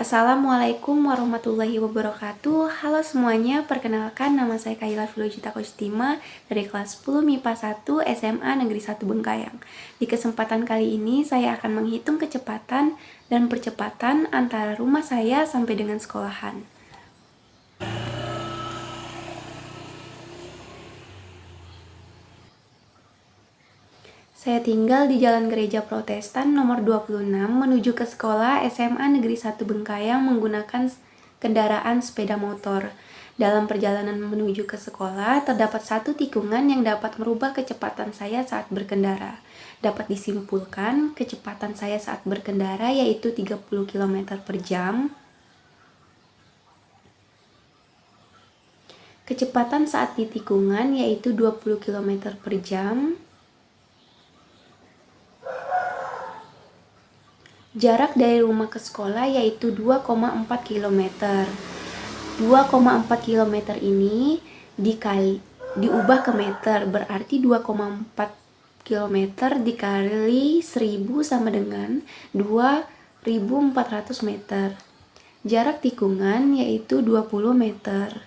Assalamualaikum warahmatullahi wabarakatuh. Halo semuanya, perkenalkan nama saya Kaila Filojita Kostima dari kelas 10 MIPA 1 SMA Negeri 1 Bengkayang. Di kesempatan kali ini saya akan menghitung kecepatan dan percepatan antara rumah saya sampai dengan sekolahan. Saya tinggal di Jalan Gereja Protestan nomor 26 menuju ke sekolah SMA Negeri 1 Bengkayang menggunakan kendaraan sepeda motor. Dalam perjalanan menuju ke sekolah, terdapat satu tikungan yang dapat merubah kecepatan saya saat berkendara. Dapat disimpulkan, kecepatan saya saat berkendara yaitu 30 km per jam. Kecepatan saat di tikungan yaitu 20 km per jam. Jarak dari rumah ke sekolah yaitu 2,4 km. 2,4 km ini diubah ke meter, berarti 2,4 km dikali 1000 sama dengan 2400 meter. Jarak tikungan yaitu 20 meter.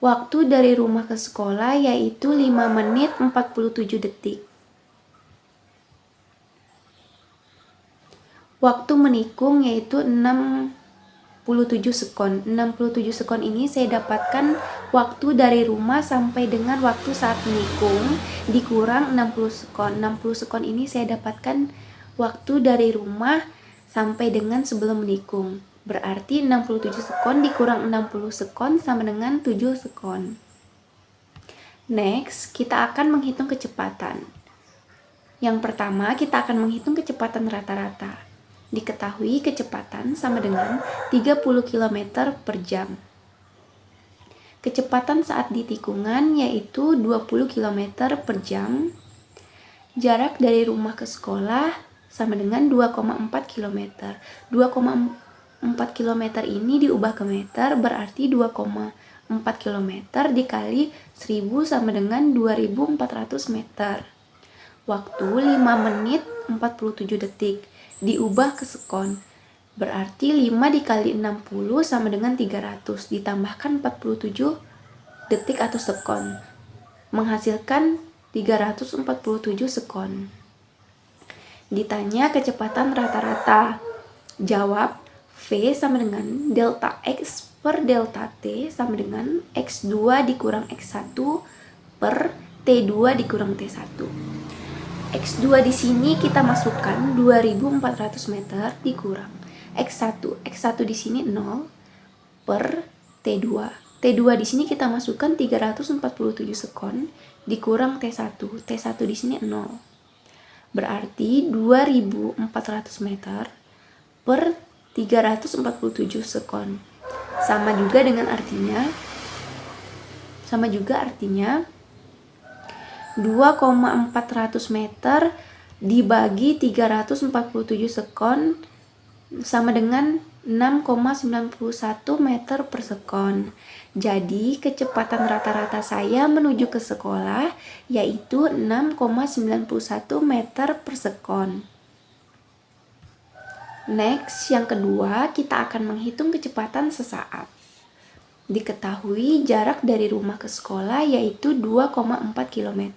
Waktu dari rumah ke sekolah yaitu 5 menit 47 detik. Waktu menikung yaitu 67 sekon. 67 sekon ini saya dapatkan waktu dari rumah sampai dengan waktu saat menikung dikurang 60 sekon. 60 sekon ini saya dapatkan waktu dari rumah sampai dengan sebelum menikung. Berarti 67 sekon dikurang 60 sekon sama dengan 7 sekon. Next, kita akan menghitung kecepatan. Yang pertama, kita akan menghitung kecepatan rata-rata. Diketahui kecepatan sama dengan 30 km per jam. Kecepatan saat di tikungan yaitu 20 km per jam. Jarak dari rumah ke sekolah sama dengan 2,4 km. 2,4 km ini diubah ke meter, berarti 2,4 km dikali 1000 sama dengan 2400 meter. Waktu 5 menit 47 detik. Diubah ke sekon, berarti 5 dikali 60 sama dengan 300 ditambahkan 47 detik atau sekon, menghasilkan 347 sekon. Ditanya kecepatan rata-rata, jawab V sama dengan delta X per delta T sama dengan X2 dikurang X1 per T2 dikurang T1. X2 di sini kita masukkan 2400 meter dikurang X1. X1 di sini 0 per T2. T2 di sini kita masukkan 347 sekon dikurang T1. T1 di sini 0. Berarti 2400 meter per 347 sekon. Sama juga artinya 2,400 meter dibagi 347 sekon sama dengan 6,91 meter per sekon. Jadi kecepatan rata-rata saya menuju ke sekolah yaitu 6,91 meter per sekon. Next, yang kedua, kita akan menghitung kecepatan sesaat. Diketahui jarak dari rumah ke sekolah yaitu 2,4 km.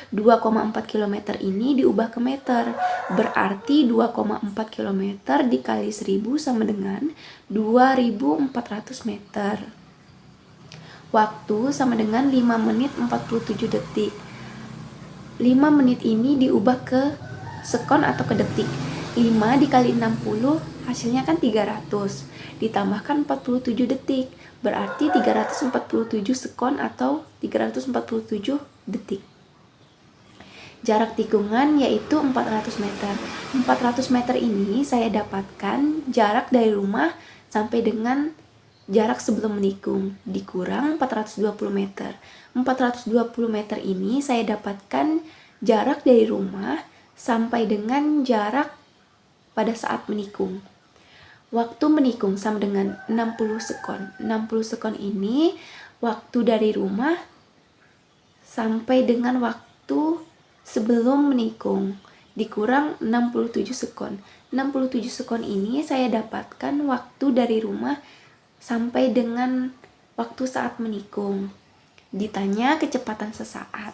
2,4 km ini diubah ke meter, berarti 2,4 km dikali 1000 sama dengan 2400 meter. Waktu sama dengan 5 menit 47 detik. 5 menit ini diubah ke sekon atau ke detik. 5 dikali 60 hasilnya kan 300, ditambahkan 47 detik, berarti 347 sekon atau 347 detik. Jarak tikungan yaitu 400 meter. 400 meter ini saya dapatkan jarak dari rumah sampai dengan jarak sebelum menikung, dikurang 420 meter. 420 meter ini saya dapatkan jarak dari rumah sampai dengan jarak pada saat menikung. Waktu menikung sama dengan 60 sekon. 60 sekon ini waktu dari rumah sampai dengan waktu sebelum menikung. dikurang 67 sekon. 67 sekon ini saya dapatkan waktu dari rumah sampai dengan waktu saat menikung. Ditanya kecepatan sesaat.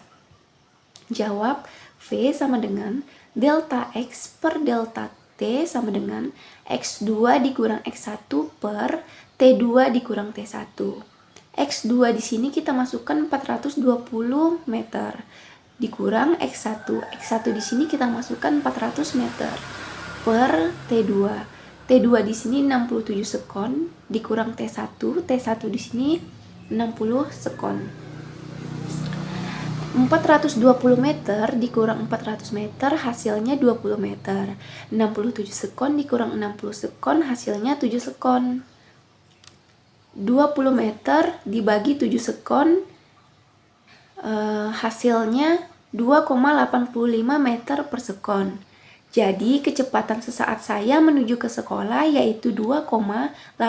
Jawab, V sama dengan delta X per delta T sama dengan X2 dikurang X1 per T2 dikurang T1. X2 di sini kita masukkan 420 meter dikurang X1. X1 di sini kita masukkan 400 meter per T2. T2 di sini 67 sekon dikurang T1. T1 di sini 60 sekon. 420 meter dikurang 400 meter hasilnya 20 meter. 67 sekon dikurang 60 sekon hasilnya 7 sekon. 20 meter dibagi 7 sekon hasilnya 2,85 meter per sekon. Jadi kecepatan sesaat saya menuju ke sekolah yaitu 2,85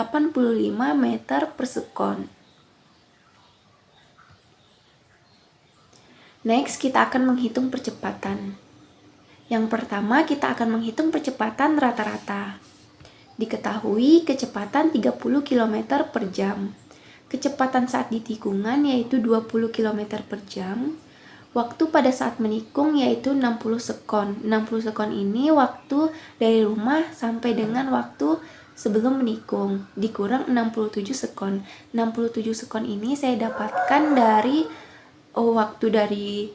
meter per sekon. Next, kita akan menghitung percepatan. Yang pertama, kita akan menghitung percepatan rata-rata. Diketahui kecepatan 30 km per jam. Kecepatan saat di tikungan yaitu 20 km per jam. Waktu pada saat menikung yaitu 60 sekon. 60 sekon ini waktu dari rumah sampai dengan waktu sebelum menikung. Dikurang 67 sekon. 67 sekon ini saya dapatkan dari waktu dari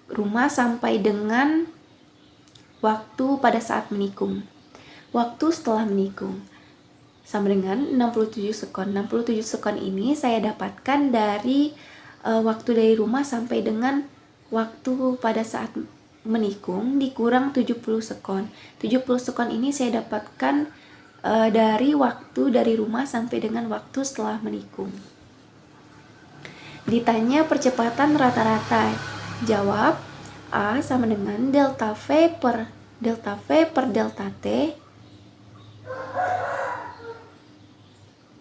rumah sampai dengan waktu pada saat menikung. Waktu setelah menikung sama dengan 67 sekon. 67 sekon ini saya dapatkan dari waktu dari rumah sampai dengan waktu pada saat menikung dikurang 70 sekon. 70 sekon ini saya dapatkan dari waktu dari rumah sampai dengan waktu setelah menikung. Ditanya percepatan rata-rata. Jawab, A sama dengan delta V per delta T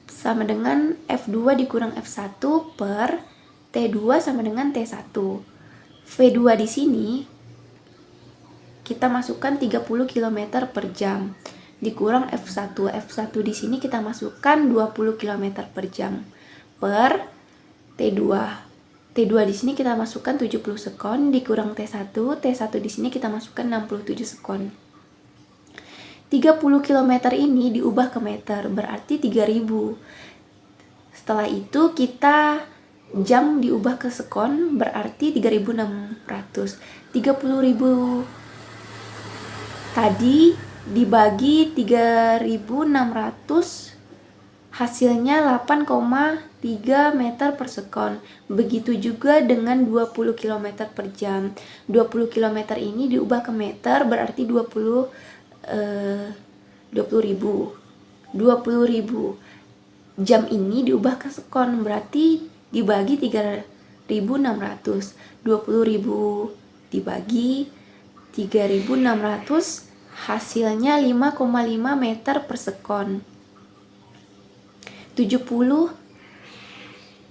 sama dengan F2 dikurang F1 per T2 sama dengan T1. V2 di sini kita masukkan 30 km per jam dikurang F1. F1 di sini kita masukkan 20 km per jam per T2. T2 di sini kita masukkan 70 sekon dikurang T1. T1 di sini kita masukkan 67 sekon. 30 km ini diubah ke meter, berarti 3000. Setelah itu kita jam diubah ke sekon, berarti 3600. 30.000 tadi dibagi 3600 hasilnya 8,3 meter per sekon. Begitu juga dengan 20 km per jam. 20 km ini diubah ke meter berarti 20.000. 20.000 jam ini diubah ke sekon berarti dibagi 3.600. 20.000 dibagi 3.600 hasilnya 5,5 meter per sekon. 70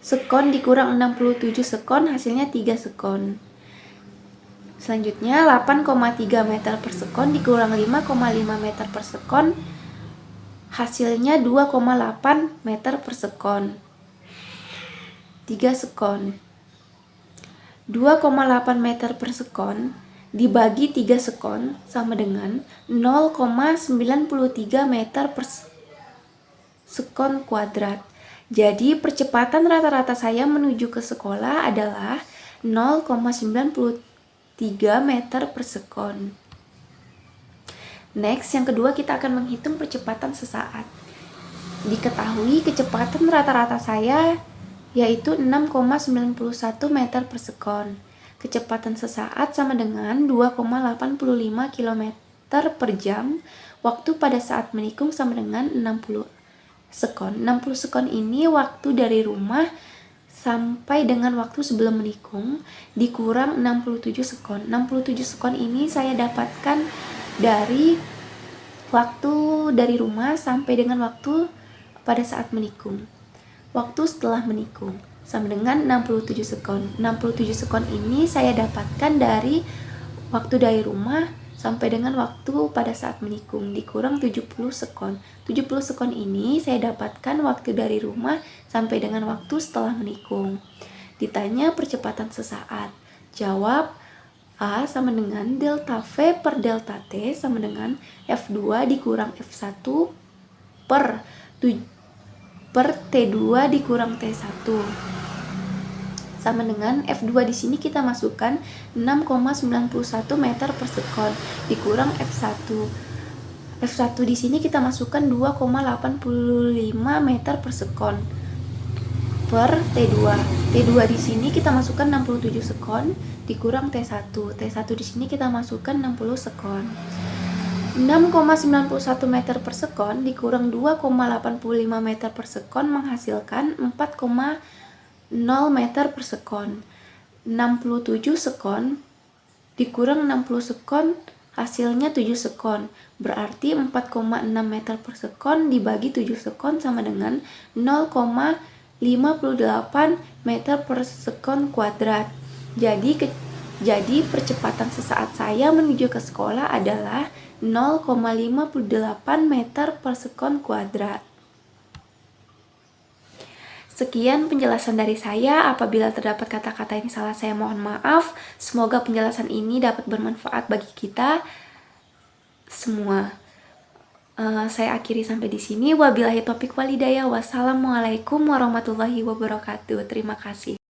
sekon dikurang 67 sekon hasilnya 3 sekon. Selanjutnya 8,3 meter per sekon dikurang 5,5 meter per sekon hasilnya 2,8 meter per sekon. 3 sekon. 2,8 meter per sekon dibagi 3 sekon sama dengan 0,93 meter per sekon kuadrat. Jadi percepatan rata-rata saya menuju ke sekolah adalah 0,93 meter per sekon. Next, yang kedua kita akan menghitung percepatan sesaat. Diketahui kecepatan rata-rata saya yaitu 6,91 meter per sekon. Kecepatan sesaat sama dengan 2,85 km per jam. Waktu pada saat menikung sama dengan 60 sekon. 60 sekon ini waktu dari rumah sampai dengan waktu sebelum menikung dikurang 67 sekon. 67 sekon ini saya dapatkan dari waktu dari rumah sampai dengan waktu pada saat menikung. Waktu setelah menikung sama dengan 67 sekon. 67 sekon ini saya dapatkan dari waktu dari rumah sampai dengan waktu pada saat menikung dikurang 70 sekon. 70 sekon ini saya dapatkan waktu dari rumah sampai dengan waktu setelah menikung. Ditanya percepatan sesaat. Jawab A sama dengan delta V per delta T sama dengan F2 dikurang F1 per T2 dikurang T1 sama dengan F2 di sini kita masukkan 6,91 meter per sekon dikurang F1. F1 di sini kita masukkan 2,85 meter per sekon per T2. T2 di sini kita masukkan 67 sekon dikurang T1. T1 di sini kita masukkan 60 sekon. 6,91 meter per sekon dikurang 2,85 meter per sekon menghasilkan 4,0 meter per sekon. 67 sekon dikurang 60 sekon hasilnya 7 sekon. Berarti 4,6 meter per sekon dibagi 7 sekon sama dengan 0,58 meter per sekon kuadrat. Jadi percepatan sesaat saya menuju ke sekolah adalah 0,58 meter per sekon kuadrat. Sekian penjelasan dari saya. Apabila terdapat kata-kata yang salah, saya mohon maaf. Semoga penjelasan ini dapat bermanfaat bagi kita semua. Saya akhiri sampai di sini. Wabillahi taufiq walhidayah. Wassalamualaikum warahmatullahi wabarakatuh. Terima kasih.